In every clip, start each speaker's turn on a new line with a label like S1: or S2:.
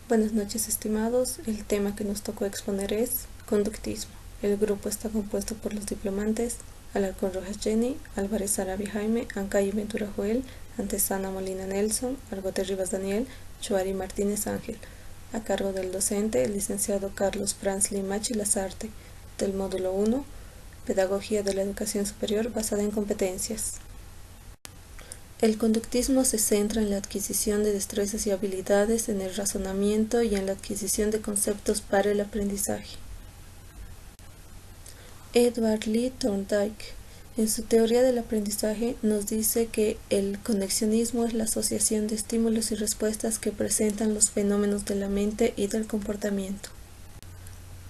S1: Buenas noches, estimados. El tema que nos tocó exponer es conductismo. El grupo está compuesto por los diplomantes Alarcón Rojas Jenny, Álvarez Sarabia Jaime, Ancayo Ventura Joel, Antesana Molina Nelson, Argote Rivas Daniel, Chuari Martínez Ángel, a cargo del docente el licenciado Carlos Franz Limachi Lazarte, del módulo 1, Pedagogía de la Educación Superior basada en competencias. El conductismo se centra en la adquisición de destrezas y habilidades en el razonamiento y en la adquisición de conceptos para el aprendizaje. Edward Lee Thorndike, en su teoría del aprendizaje, nos dice que el conexionismo es la asociación de estímulos y respuestas que presentan los fenómenos de la mente y del comportamiento.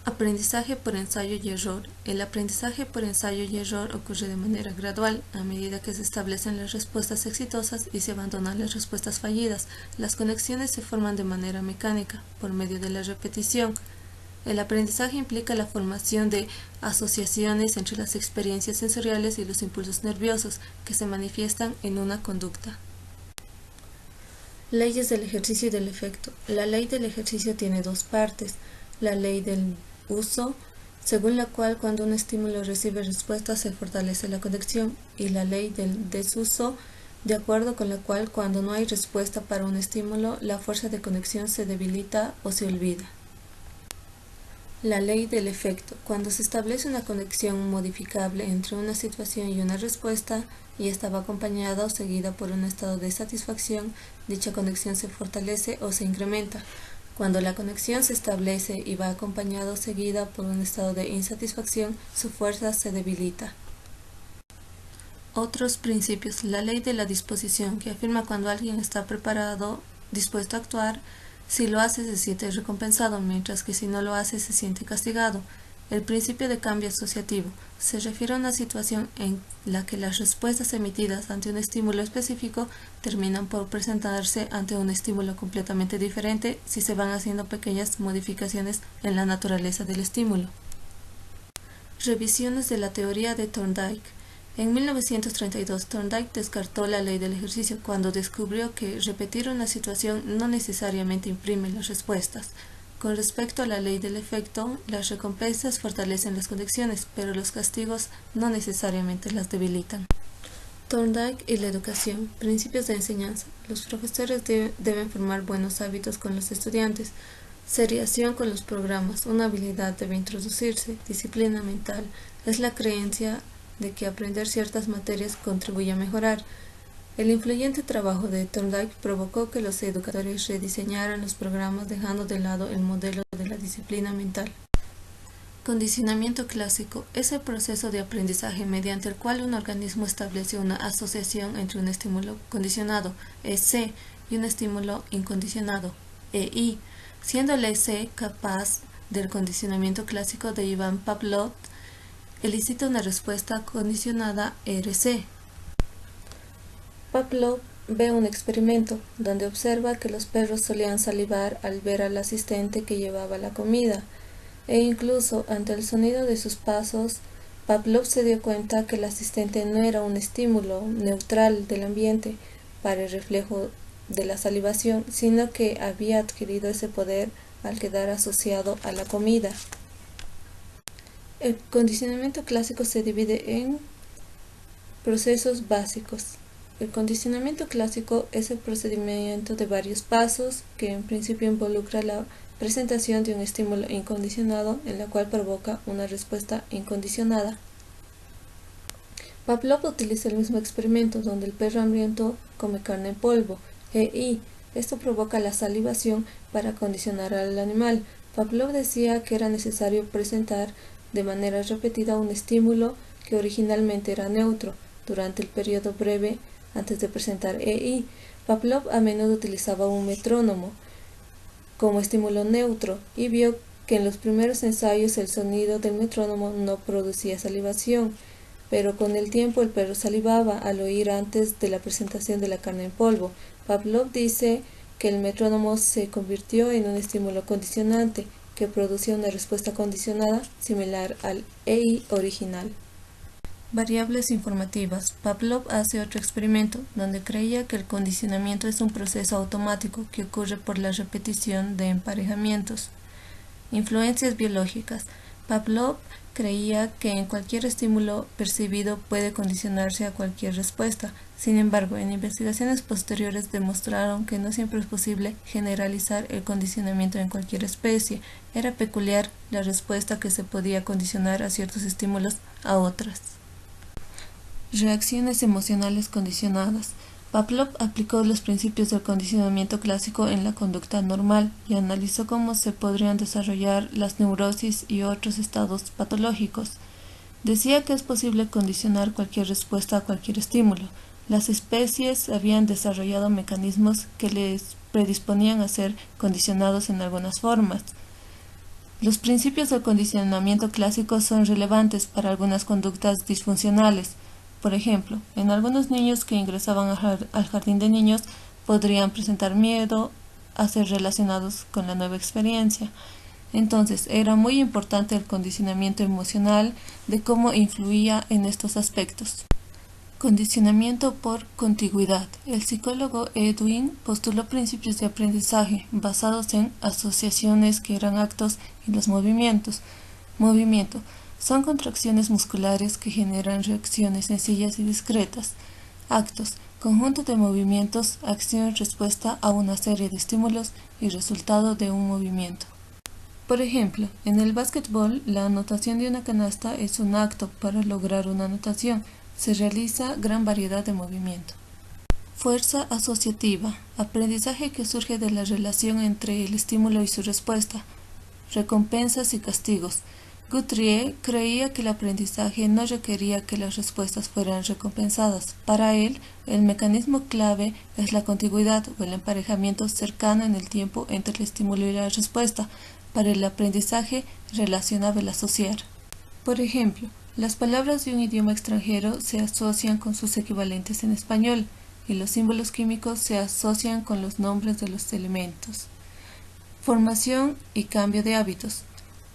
S1: Aprendizaje por ensayo y error. El aprendizaje por ensayo y error ocurre de manera gradual, a medida que se establecen las respuestas exitosas y se abandonan las respuestas fallidas. Las conexiones se forman de manera mecánica, por medio de la repetición. El aprendizaje implica la formación de asociaciones entre las experiencias sensoriales y los impulsos nerviosos, que se manifiestan en una conducta. Leyes del ejercicio y del efecto. La ley del ejercicio tiene dos partes. La ley del uso, según la cual cuando un estímulo recibe respuesta se fortalece la conexión, y la ley del desuso, de acuerdo con la cual cuando no hay respuesta para un estímulo, la fuerza de conexión se debilita o se olvida. La ley del efecto. Cuando se establece una conexión modificable entre una situación y una respuesta, y esta va acompañada o seguida por un estado de satisfacción, dicha conexión se fortalece o se incrementa. Cuando la conexión se establece y va acompañada o seguida por un estado de insatisfacción, su fuerza se debilita. Otros principios. La ley de la disposición, que afirma cuando alguien está preparado, dispuesto a actuar, si lo hace se siente recompensado, mientras que si no lo hace se siente castigado. El principio de cambio asociativo se refiere a una situación en la que las respuestas emitidas ante un estímulo específico terminan por presentarse ante un estímulo completamente diferente si se van haciendo pequeñas modificaciones en la naturaleza del estímulo. Revisiones de la teoría de Thorndike. En 1932, Thorndike descartó la ley del ejercicio cuando descubrió que repetir una situación no necesariamente imprime las respuestas. Con respecto a la ley del efecto, las recompensas fortalecen las conexiones, pero los castigos no necesariamente las debilitan. Thorndike y la educación. Principios de enseñanza. Los profesores deben formar buenos hábitos con los estudiantes. Seriación con los programas. Una habilidad debe introducirse. Disciplina mental. Es la creencia de que aprender ciertas materias contribuye a mejorar. El influyente trabajo de Thorndike provocó que los educadores rediseñaran los programas dejando de lado el modelo de la disciplina mental. Condicionamiento clásico es el proceso de aprendizaje mediante el cual un organismo establece una asociación entre un estímulo condicionado, EC, y un estímulo incondicionado, EI, siendo el EC capaz del condicionamiento clásico de Ivan Pavlov, elicita una respuesta condicionada RC. Pavlov ve un experimento donde observa que los perros solían salivar al ver al asistente que llevaba la comida, e incluso ante el sonido de sus pasos, Pavlov se dio cuenta que el asistente no era un estímulo neutral del ambiente para el reflejo de la salivación, sino que había adquirido ese poder al quedar asociado a la comida. El condicionamiento clásico se divide en procesos básicos. El condicionamiento clásico es el procedimiento de varios pasos que en principio involucra la presentación de un estímulo incondicionado en la cual provoca una respuesta incondicionada. Pavlov utiliza el mismo experimento donde el perro hambriento come carne en polvo, y esto provoca la salivación para condicionar al animal. Pavlov decía que era necesario presentar de manera repetida un estímulo que originalmente era neutro durante el periodo breve antes de presentar EI. Pavlov a menudo utilizaba un metrónomo como estímulo neutro y vio que en los primeros ensayos el sonido del metrónomo no producía salivación, pero con el tiempo el perro salivaba al oír antes de la presentación de la carne en polvo. Pavlov dice que el metrónomo se convirtió en un estímulo condicionante que producía una respuesta condicionada similar al EI original. Variables informativas. Pavlov hace otro experimento, donde creía que el condicionamiento es un proceso automático que ocurre por la repetición de emparejamientos. Influencias biológicas. Pavlov creía que en cualquier estímulo percibido puede condicionarse a cualquier respuesta. Sin embargo, en investigaciones posteriores demostraron que no siempre es posible generalizar el condicionamiento en cualquier especie. Era peculiar la respuesta que se podía condicionar a ciertos estímulos a otras. Reacciones emocionales condicionadas. Pavlov aplicó los principios del condicionamiento clásico en la conducta normal y analizó cómo se podrían desarrollar las neurosis y otros estados patológicos. Decía que es posible condicionar cualquier respuesta a cualquier estímulo. Las especies habían desarrollado mecanismos que les predisponían a ser condicionados en algunas formas. Los principios del condicionamiento clásico son relevantes para algunas conductas disfuncionales. Por ejemplo, en algunos niños que ingresaban al jardín de niños podrían presentar miedo a ser relacionados con la nueva experiencia. Entonces, era muy importante el condicionamiento emocional de cómo influía en estos aspectos. Condicionamiento por contigüidad. El psicólogo Edwin postuló principios de aprendizaje basados en asociaciones que eran actos y los movimientos. Movimiento. Son contracciones musculares que generan reacciones sencillas y discretas. Actos. Conjunto de movimientos, acción-respuesta a una serie de estímulos y resultado de un movimiento. Por ejemplo, en el básquetbol, la anotación de una canasta es un acto para lograr una anotación. Se realiza gran variedad de movimiento. Fuerza asociativa. Aprendizaje que surge de la relación entre el estímulo y su respuesta. Recompensas y castigos. Guthrie creía que el aprendizaje no requería que las respuestas fueran recompensadas. Para él, el mecanismo clave es la contigüidad o el emparejamiento cercano en el tiempo entre el estímulo y la respuesta. Para el aprendizaje relacionaba el asociar. Por ejemplo, las palabras de un idioma extranjero se asocian con sus equivalentes en español y los símbolos químicos se asocian con los nombres de los elementos. Formación y cambio de hábitos.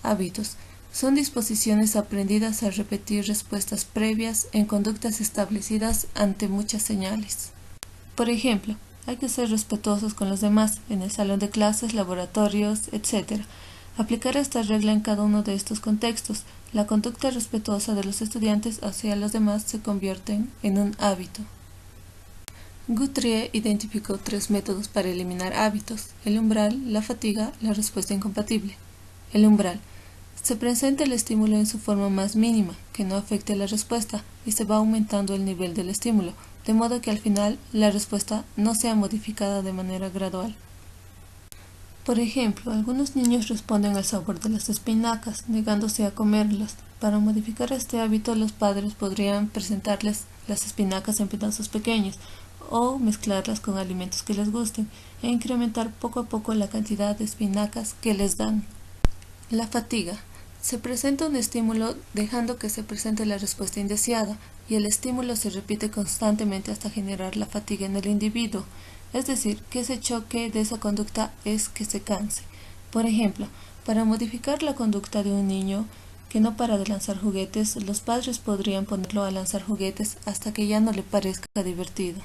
S1: Hábitos. Son disposiciones aprendidas a repetir respuestas previas en conductas establecidas ante muchas señales. Por ejemplo, hay que ser respetuosos con los demás en el salón de clases, laboratorios, etc. Aplicar esta regla en cada uno de estos contextos, la conducta respetuosa de los estudiantes hacia los demás se convierte en un hábito. Guthrie identificó 3 métodos para eliminar hábitos: el umbral, la fatiga, la respuesta incompatible. El umbral. Se presenta el estímulo en su forma más mínima, que no afecte la respuesta, y se va aumentando el nivel del estímulo, de modo que al final la respuesta no sea modificada de manera gradual. Por ejemplo, algunos niños responden al sabor de las espinacas, negándose a comerlas. Para modificar este hábito, los padres podrían presentarles las espinacas en pedazos pequeños, o mezclarlas con alimentos que les gusten, e incrementar poco a poco la cantidad de espinacas que les dan. La fatiga. Se presenta un estímulo dejando que se presente la respuesta indeseada, y el estímulo se repite constantemente hasta generar la fatiga en el individuo, es decir, que ese choque de esa conducta es que se canse. Por ejemplo, para modificar la conducta de un niño que no para de lanzar juguetes, los padres podrían ponerlo a lanzar juguetes hasta que ya no le parezca divertido.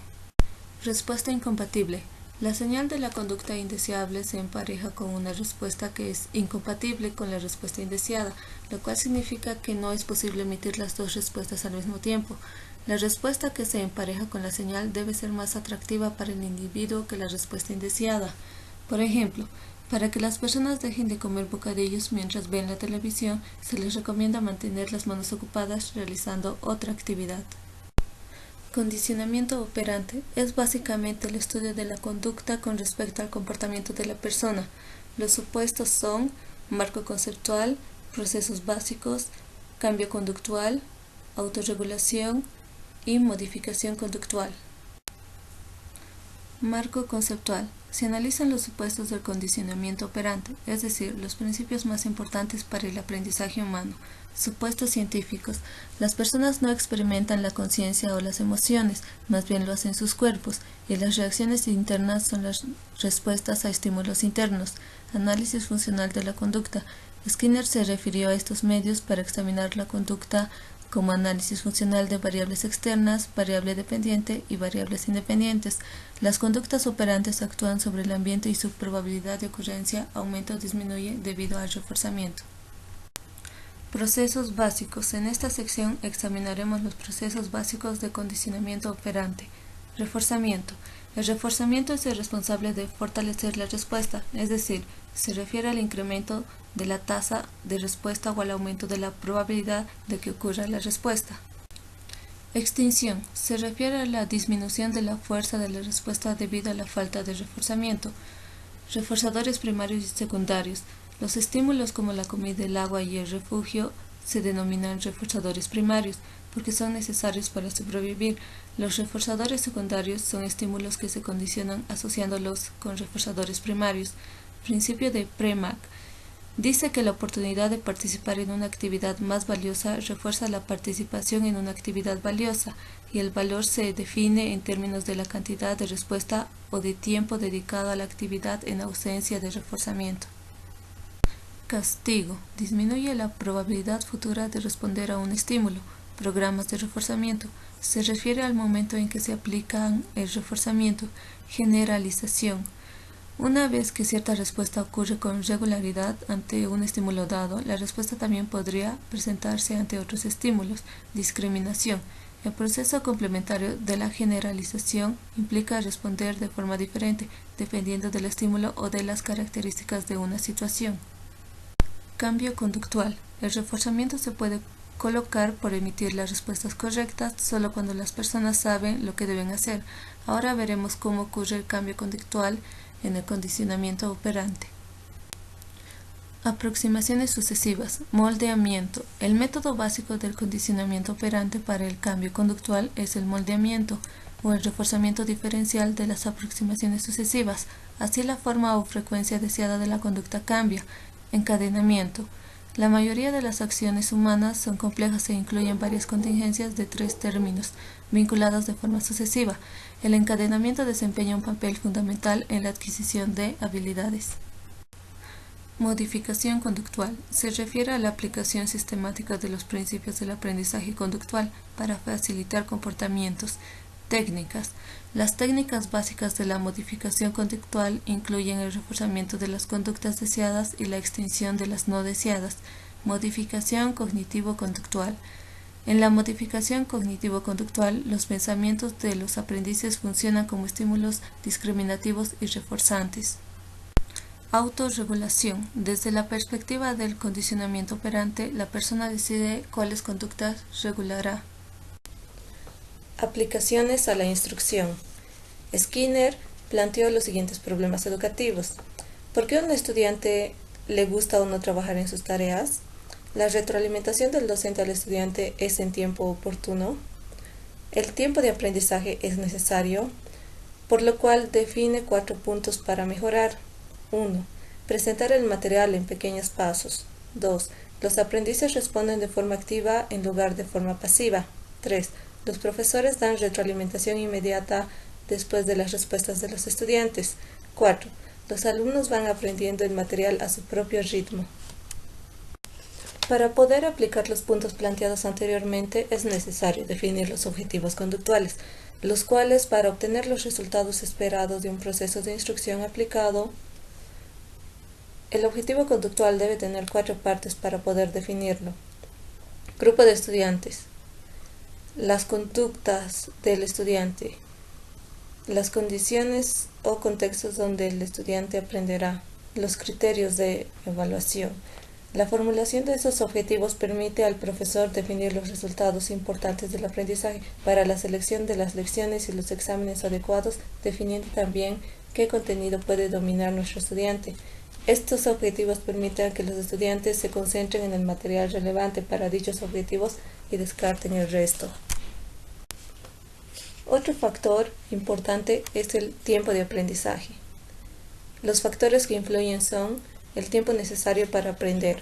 S1: Respuesta incompatible. La señal de la conducta indeseable se empareja con una respuesta que es incompatible con la respuesta indeseada, lo cual significa que no es posible emitir las dos respuestas al mismo tiempo. La respuesta que se empareja con la señal debe ser más atractiva para el individuo que la respuesta indeseada. Por ejemplo, para que las personas dejen de comer bocadillos mientras ven la televisión, se les recomienda mantener las manos ocupadas realizando otra actividad. Condicionamiento operante es básicamente el estudio de la conducta con respecto al comportamiento de la persona. Los supuestos son marco conceptual, procesos básicos, cambio conductual, autorregulación y modificación conductual. Marco conceptual. Se analizan los supuestos del condicionamiento operante, es decir, los principios más importantes para el aprendizaje humano. Supuestos científicos. Las personas no experimentan la conciencia o las emociones, más bien lo hacen sus cuerpos, y las reacciones internas son las respuestas a estímulos internos. Análisis funcional de la conducta. Skinner se refirió a estos medios para examinar la conducta como análisis funcional de variables externas, variable dependiente y variables independientes. Las conductas operantes actúan sobre el ambiente y su probabilidad de ocurrencia aumenta o disminuye debido al reforzamiento. Procesos básicos. En esta sección examinaremos los procesos básicos de condicionamiento operante. Reforzamiento. El reforzamiento es el responsable de fortalecer la respuesta, es decir, se refiere al incremento de la tasa de respuesta o al aumento de la probabilidad de que ocurra la respuesta. Extinción. Se refiere a la disminución de la fuerza de la respuesta debido a la falta de reforzamiento. Reforzadores primarios y secundarios. Los estímulos como la comida, el agua y el refugio se denominan reforzadores primarios porque son necesarios para sobrevivir. Los reforzadores secundarios son estímulos que se condicionan asociándolos con reforzadores primarios. Principio de Premack. Dice que la oportunidad de participar en una actividad más valiosa refuerza la participación en una actividad valiosa, y el valor se define en términos de la cantidad de respuesta o de tiempo dedicado a la actividad en ausencia de reforzamiento. Castigo. Disminuye la probabilidad futura de responder a un estímulo. Programas de reforzamiento. Se refiere al momento en que se aplican el reforzamiento. Generalización. Una vez que cierta respuesta ocurre con regularidad ante un estímulo dado, la respuesta también podría presentarse ante otros estímulos. Discriminación. El proceso complementario de la generalización implica responder de forma diferente, dependiendo del estímulo o de las características de una situación. Cambio conductual. El reforzamiento se puede colocar por emitir las respuestas correctas solo cuando las personas saben lo que deben hacer. Ahora veremos cómo ocurre el cambio conductual en el condicionamiento operante. Aproximaciones sucesivas. Moldeamiento. El método básico del condicionamiento operante para el cambio conductual es el moldeamiento o el reforzamiento diferencial de las aproximaciones sucesivas. Así la forma o frecuencia deseada de la conducta cambia. Encadenamiento. La mayoría de las acciones humanas son complejas e incluyen varias contingencias de 3 términos, vinculadas de forma sucesiva. El encadenamiento desempeña un papel fundamental en la adquisición de habilidades. Modificación conductual. Se refiere a la aplicación sistemática de los principios del aprendizaje conductual para facilitar comportamientos. Técnicas. Las técnicas básicas de la modificación conductual incluyen el reforzamiento de las conductas deseadas y la extinción de las no deseadas. Modificación cognitivo-conductual. En la modificación cognitivo-conductual, los pensamientos de los aprendices funcionan como estímulos discriminativos y reforzantes. Autorregulación. Desde la perspectiva del condicionamiento operante, la persona decide cuáles conductas regulará. Aplicaciones a la instrucción. Skinner planteó los siguientes problemas educativos. ¿Por qué a un estudiante le gusta o no trabajar en sus tareas? ¿La retroalimentación del docente al estudiante es en tiempo oportuno? ¿El tiempo de aprendizaje es necesario? Por lo cual define 4 puntos para mejorar. 1. Presentar el material en pequeños pasos. 2. Los aprendices responden de forma activa en lugar de forma pasiva. 3. Los profesores dan retroalimentación inmediata después de las respuestas de los estudiantes. 4. Los alumnos van aprendiendo el material a su propio ritmo. Para poder aplicar los puntos planteados anteriormente es necesario definir los objetivos conductuales, los cuales para obtener los resultados esperados de un proceso de instrucción aplicado, el objetivo conductual debe tener 4 partes para poder definirlo. Grupo de estudiantes. Las conductas del estudiante. Las condiciones o contextos donde el estudiante aprenderá. Los criterios de evaluación. La formulación de esos objetivos permite al profesor definir los resultados importantes del aprendizaje para la selección de las lecciones y los exámenes adecuados, definiendo también qué contenido puede dominar nuestro estudiante. Estos objetivos permiten que los estudiantes se concentren en el material relevante para dichos objetivos y descarten el resto. Otro factor importante es el tiempo de aprendizaje. Los factores que influyen son el tiempo necesario para aprender.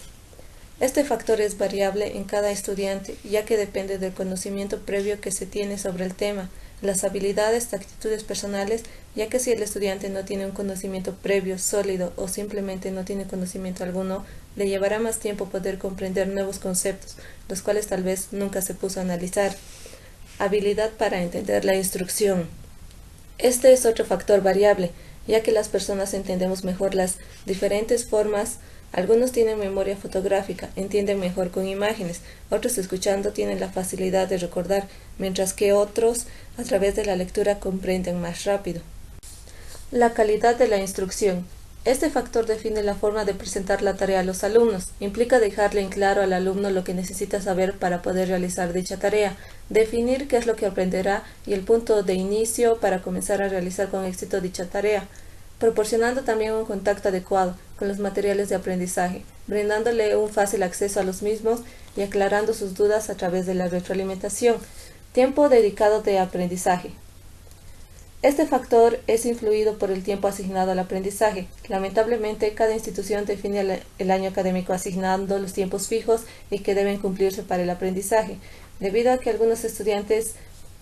S1: Este factor es variable en cada estudiante, ya que depende del conocimiento previo que se tiene sobre el tema, las habilidades, actitudes personales, ya que si el estudiante no tiene un conocimiento previo, sólido o simplemente no tiene conocimiento alguno, le llevará más tiempo poder comprender nuevos conceptos, los cuales tal vez nunca se puso a analizar. Habilidad para entender la instrucción. Este es otro factor variable, ya que las personas entendemos mejor las diferentes formas. Algunos tienen memoria fotográfica, entienden mejor con imágenes, otros escuchando tienen la facilidad de recordar, mientras que otros, a través de la lectura, comprenden más rápido. La calidad de la instrucción. Este factor define la forma de presentar la tarea a los alumnos. Implica dejarle en claro al alumno lo que necesita saber para poder realizar dicha tarea, definir qué es lo que aprenderá y el punto de inicio para comenzar a realizar con éxito dicha tarea, proporcionando también un contacto adecuado con los materiales de aprendizaje, brindándole un fácil acceso a los mismos y aclarando sus dudas a través de la retroalimentación. Tiempo dedicado de aprendizaje. Este factor es influido por el tiempo asignado al aprendizaje. Lamentablemente, cada institución define el año académico asignando los tiempos fijos y que deben cumplirse para el aprendizaje, debido a que algunos estudiantes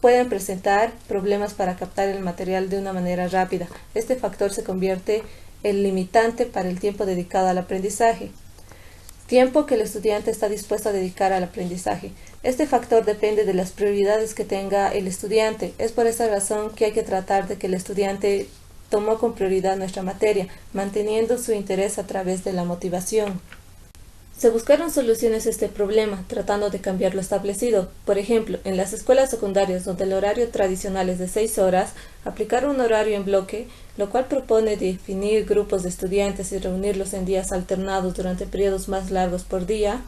S1: pueden presentar problemas para captar el material de una manera rápida. Este factor se convierte en limitante para el tiempo dedicado al aprendizaje. Tiempo que el estudiante está dispuesto a dedicar al aprendizaje. Este factor depende de las prioridades que tenga el estudiante. Es por esa razón que hay que tratar de que el estudiante tomó con prioridad nuestra materia, manteniendo su interés a través de la motivación. Se buscaron soluciones a este problema, tratando de cambiar lo establecido. Por ejemplo, en las escuelas secundarias, donde el horario tradicional es de 6 horas, aplicar un horario en bloque, lo cual propone definir grupos de estudiantes y reunirlos en días alternados durante periodos más largos por día.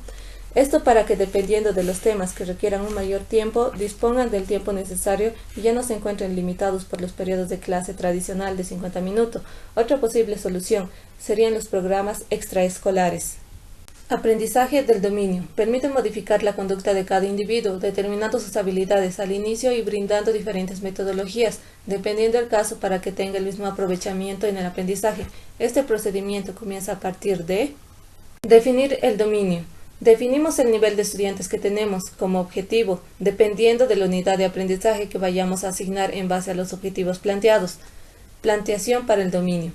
S1: Esto para que, dependiendo de los temas que requieran un mayor tiempo, dispongan del tiempo necesario y ya no se encuentren limitados por los periodos de clase tradicional de 50 minutos. Otra posible solución serían los programas extraescolares. Aprendizaje del dominio. Permite modificar la conducta de cada individuo, determinando sus habilidades al inicio y brindando diferentes metodologías, dependiendo del caso, para que tenga el mismo aprovechamiento en el aprendizaje. Este procedimiento comienza a partir de definir el dominio. Definimos el nivel de estudiantes que tenemos como objetivo, dependiendo de la unidad de aprendizaje que vayamos a asignar en base a los objetivos planteados. Planteación para el dominio.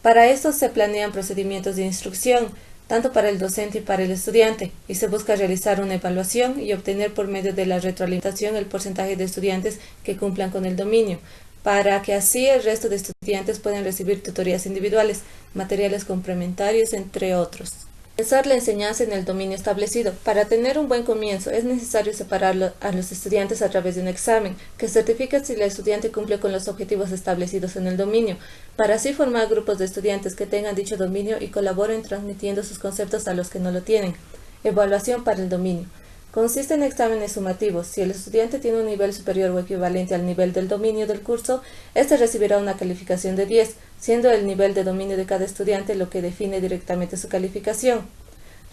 S1: Para esto se planean procedimientos de instrucción, tanto para el docente y para el estudiante, y se busca realizar una evaluación y obtener por medio de la retroalimentación el porcentaje de estudiantes que cumplan con el dominio, para que así el resto de estudiantes puedan recibir tutorías individuales, materiales complementarios, entre otros. Comenzar la enseñanza en el dominio establecido. Para tener un buen comienzo es necesario separar a los estudiantes a través de un examen que certifique si el estudiante cumple con los objetivos establecidos en el dominio, para así formar grupos de estudiantes que tengan dicho dominio y colaboren transmitiendo sus conceptos a los que no lo tienen. Evaluación para el dominio. Consiste en exámenes sumativos. Si el estudiante tiene un nivel superior o equivalente al nivel del dominio del curso, éste recibirá una calificación de 10, siendo el nivel de dominio de cada estudiante lo que define directamente su calificación.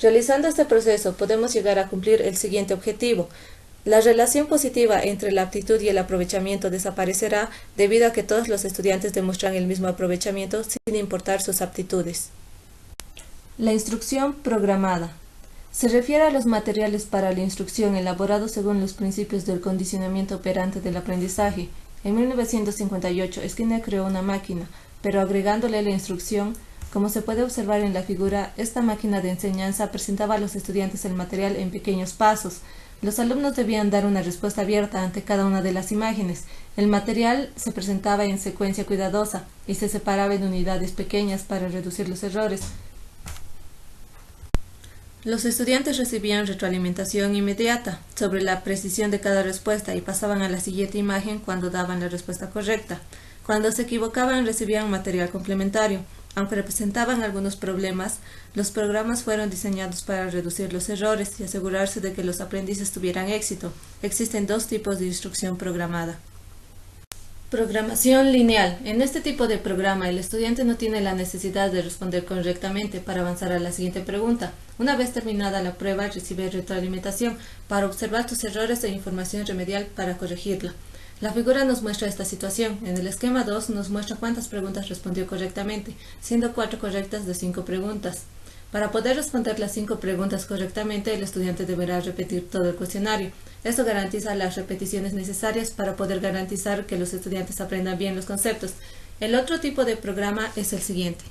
S1: Realizando este proceso, podemos llegar a cumplir el siguiente objetivo. La relación positiva entre la aptitud y el aprovechamiento desaparecerá debido a que todos los estudiantes demuestran el mismo aprovechamiento sin importar sus aptitudes. La instrucción programada. Se refiere a los materiales para la instrucción elaborados según los principios del condicionamiento operante del aprendizaje. En 1958, Skinner creó una máquina, pero agregándole la instrucción. Como se puede observar en la figura, esta máquina de enseñanza presentaba a los estudiantes el material en pequeños pasos. Los alumnos debían dar una respuesta abierta ante cada una de las imágenes. El material se presentaba en secuencia cuidadosa y se separaba en unidades pequeñas para reducir los errores. Los estudiantes recibían retroalimentación inmediata sobre la precisión de cada respuesta y pasaban a la siguiente imagen cuando daban la respuesta correcta. Cuando se equivocaban, recibían material complementario. Aunque representaban algunos problemas, los programas fueron diseñados para reducir los errores y asegurarse de que los aprendices tuvieran éxito. Existen dos tipos de instrucción programada. Programación lineal. En este tipo de programa, el estudiante no tiene la necesidad de responder correctamente para avanzar a la siguiente pregunta. Una vez terminada la prueba, recibe retroalimentación para observar sus errores e información remedial para corregirla. La figura nos muestra esta situación. En el esquema 2 nos muestra cuántas preguntas respondió correctamente, siendo 4 correctas de 5 preguntas. Para poder responder las 5 preguntas correctamente, el estudiante deberá repetir todo el cuestionario. Esto garantiza las repeticiones necesarias para poder garantizar que los estudiantes aprendan bien los conceptos. El otro tipo de programa es el siguiente.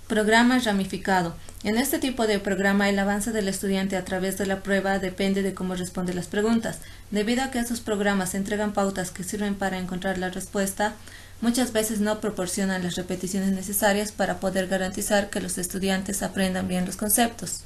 S1: Programa ramificado. En este tipo de programa, el avance del estudiante a través de la prueba depende de cómo responde las preguntas. Debido a que estos programas entregan pautas que sirven para encontrar la respuesta, muchas veces no proporcionan las repeticiones necesarias para poder garantizar que los estudiantes aprendan bien los conceptos.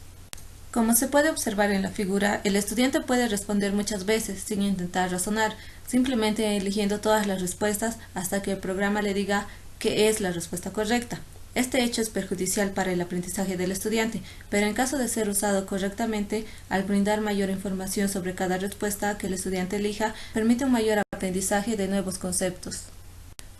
S1: Como se puede observar en la figura, el estudiante puede responder muchas veces sin intentar razonar, simplemente eligiendo todas las respuestas hasta que el programa le diga que es la respuesta correcta. Este hecho es perjudicial para el aprendizaje del estudiante, pero en caso de ser usado correctamente, al brindar mayor información sobre cada respuesta que el estudiante elija, permite un mayor aprendizaje de nuevos conceptos.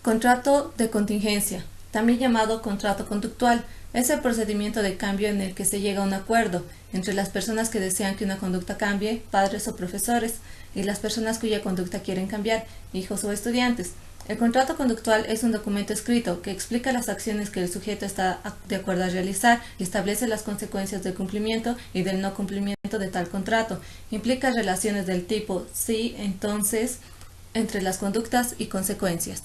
S1: Contrato de contingencia, también llamado contrato conductual, es el procedimiento de cambio en el que se llega a un acuerdo entre las personas que desean que una conducta cambie, padres o profesores, y las personas cuya conducta quieren cambiar, hijos o estudiantes. El contrato conductual es un documento escrito que explica las acciones que el sujeto está de acuerdo a realizar y establece las consecuencias del cumplimiento y del no cumplimiento de tal contrato. Implica relaciones del tipo sí, entonces, entre las conductas y consecuencias.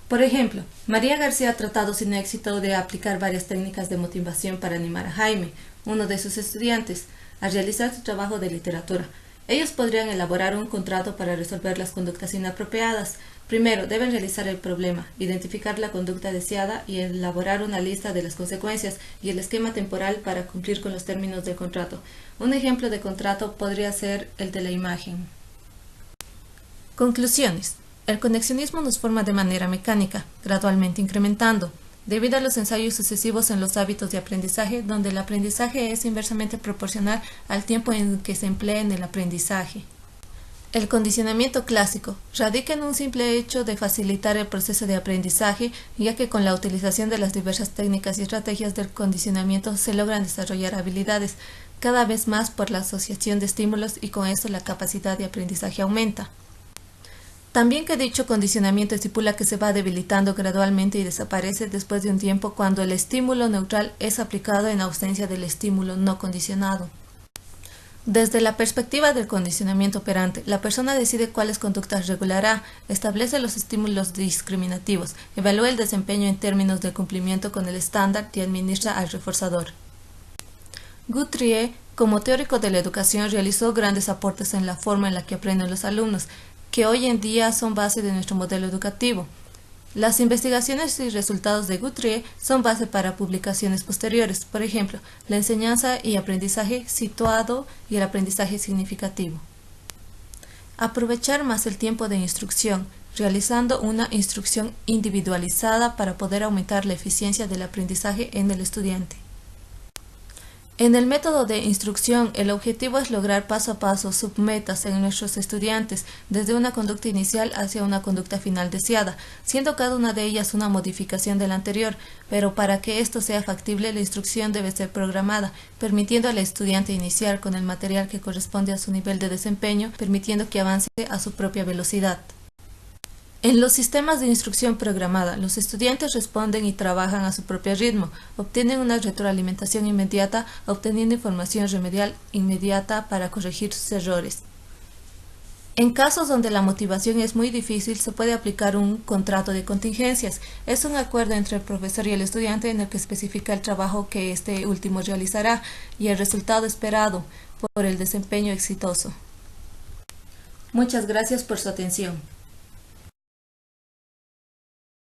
S1: Por ejemplo, María García ha tratado sin éxito de aplicar varias técnicas de motivación para animar a Jaime, uno de sus estudiantes, a realizar su trabajo de literatura. Ellos podrían elaborar un contrato para resolver las conductas inapropiadas. Primero, deben realizar el problema, identificar la conducta deseada y elaborar una lista de las consecuencias y el esquema temporal para cumplir con los términos del contrato. Un ejemplo de contrato podría ser el de la imagen. Conclusiones. El conexionismo nos forma de manera mecánica, gradualmente incrementando, debido a los ensayos sucesivos en los hábitos de aprendizaje, donde el aprendizaje es inversamente proporcional al tiempo en que se emplea en el aprendizaje. El condicionamiento clásico radica en un simple hecho de facilitar el proceso de aprendizaje, ya que con la utilización de las diversas técnicas y estrategias del condicionamiento se logran desarrollar habilidades cada vez más por la asociación de estímulos y con esto la capacidad de aprendizaje aumenta. También que dicho condicionamiento estipula que se va debilitando gradualmente y desaparece después de un tiempo cuando el estímulo neutral es aplicado en ausencia del estímulo no condicionado. Desde la perspectiva del condicionamiento operante, la persona decide cuáles conductas regulará, establece los estímulos discriminativos, evalúa el desempeño en términos de cumplimiento con el estándar y administra al reforzador. Guthrie, como teórico de la educación, realizó grandes aportes en la forma en la que aprenden los alumnos, que hoy en día son base de nuestro modelo educativo. Las investigaciones y resultados de Guthrie son base para publicaciones posteriores, por ejemplo, la enseñanza y aprendizaje situado y el aprendizaje significativo. Aprovechar más el tiempo de instrucción, realizando una instrucción individualizada para poder aumentar la eficiencia del aprendizaje en el estudiante. En el método de instrucción, el objetivo es lograr paso a paso submetas en nuestros estudiantes desde una conducta inicial hacia una conducta final deseada, siendo cada una de ellas una modificación de la anterior, pero para que esto sea factible, la instrucción debe ser programada, permitiendo al estudiante iniciar con el material que corresponde a su nivel de desempeño, permitiendo que avance a su propia velocidad. En los sistemas de instrucción programada, los estudiantes responden y trabajan a su propio ritmo, obtienen una retroalimentación inmediata, obteniendo información remedial inmediata para corregir sus errores. En casos donde la motivación es muy difícil, se puede aplicar un contrato de contingencias. Es un acuerdo entre el profesor y el estudiante en el que especifica el trabajo que este último realizará y el resultado esperado por el desempeño exitoso. Muchas gracias por su atención.